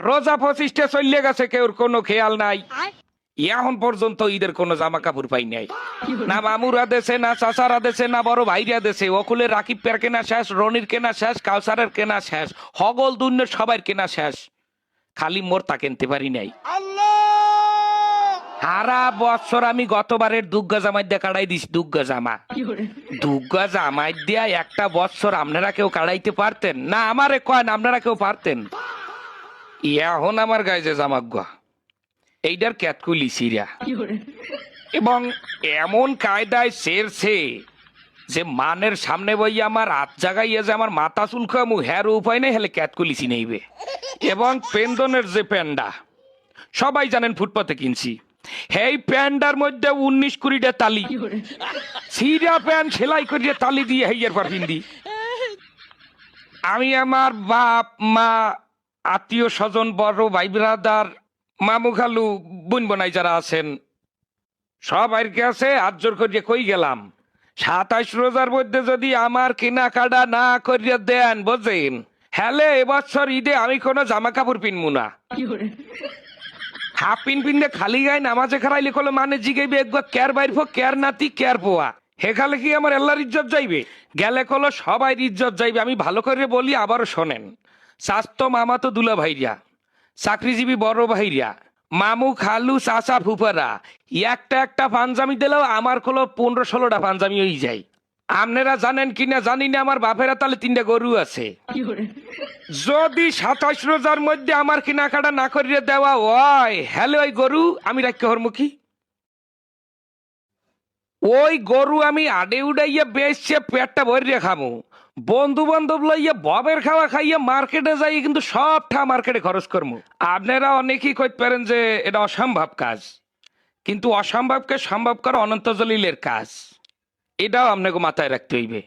রোজা 25টা চলে গেছে, কেউর কোনো খেয়াল নাই। এখন পর্যন্ত ঈদের কোনো জামা কাপড় পাই নাই। না মামুরা দেশে, না চাচারা দেশে, না বড় ভাইরা দেশে। অকুলের রাকিবের কেনা শেষ, রনির কেনা শেষ, কাউসারের কেনা শেষ, হগল দুন্নের সবার কেনা শেষ। খালি মোর তা কিনতে পারি নাই। সারা বছর আমি গতবারের দুগ্গা জামাই দিয়ে কাটাই দিস। দুগ্গা জামা, দুগ্গা জামাই দিয়া একটা বছর আপনারা কেউ কাটাইতে পারতেন না? আমারে কয়েন আপনারা কেউ পারতেন? এখন আমার গায়ে যে জামাগুয়া এইটার ক্যাতকুলি সিরা এবং এমন কায়দায় সেরছে যে মানের সামনে বই আমার হাত জাগাইয়া যে আমার মাথা চুলকামু হ্যার উপায় নেই, হেলে ক্যাতকুলিসি নেইবে। এবং পেন্দনের যে প্যান্ডা সবাই জানেন ফুটপাতে কিনছি, এই প্যান্ডার মধ্যে 19-20টা তালি, সিরা প্যান্ট সেলাই করিয়ে তালি দিয়ে হেয়ার পর পিন্দি। আমি আমার বাপ মা, আত্মীয় স্বজন, বড় ভাই ব্রাদার, মামু খালু, বোন বোনাই যারা আছেন সবাই কাছে হাত জোর করিয়ে কই গেলাম, 27 রোজার মধ্যে যদি আমার কেনাকাটা না করিয়া দেন বোঝেন, হ্যালে এবছর ঈদে আমি কোনো জামা কাপড় পিনবো না। হাফ পিনতে খালি গায়ে নামাজে খারাইলে কলো মানে জিগাইবে একবার ক্যার বাইরফো, ক্যার নাতি, ক্যার পোয়া। হেখালে কি আমার আল্লাহর ইজ্জত যাইবে? গেলে কলো সবাই ইজ্জত যাইবে। আমি ভালো করে বলি, আবারও শোনেন। স্বাস্থ্য মামা তো দুলা ভাইরা, চাকরিজীবী বড় ভাইরা, মামু খালু চাচা ফুফারা একটা একটা পাঞ্জামি দিলেও আমার কলো 15-16টা পাঞ্জামি হয়ে যায়। আপনারা জানেন কিনা জানি না, আমার বাপেরা তাহলে 3টা গরু আছে। যদি 27 রোজার মধ্যে আমার কেনাকাটা না করিয়ে দেওয়া হয়, হ্যালো ওই গরু আমি রাখতে হরমুখী। ওই গরু আমি আডে উড়াইয়া বেচছে পেটটা ভরিয়ে খামু। বন্ধু বান্ধব লইয়া ববের খাওয়া খাইয়া মার্কেটে যাই, কিন্তু সবটা মার্কেটে খরচ করবো। আপনারা অনেকেই কইতে পারেন যে এটা অসম্ভব কাজ, কিন্তু অসম্ভবকে সম্ভব করা অনন্ত জলিলের কাজ। এটাও আপনাকে মাথায় রাখতে হইবে।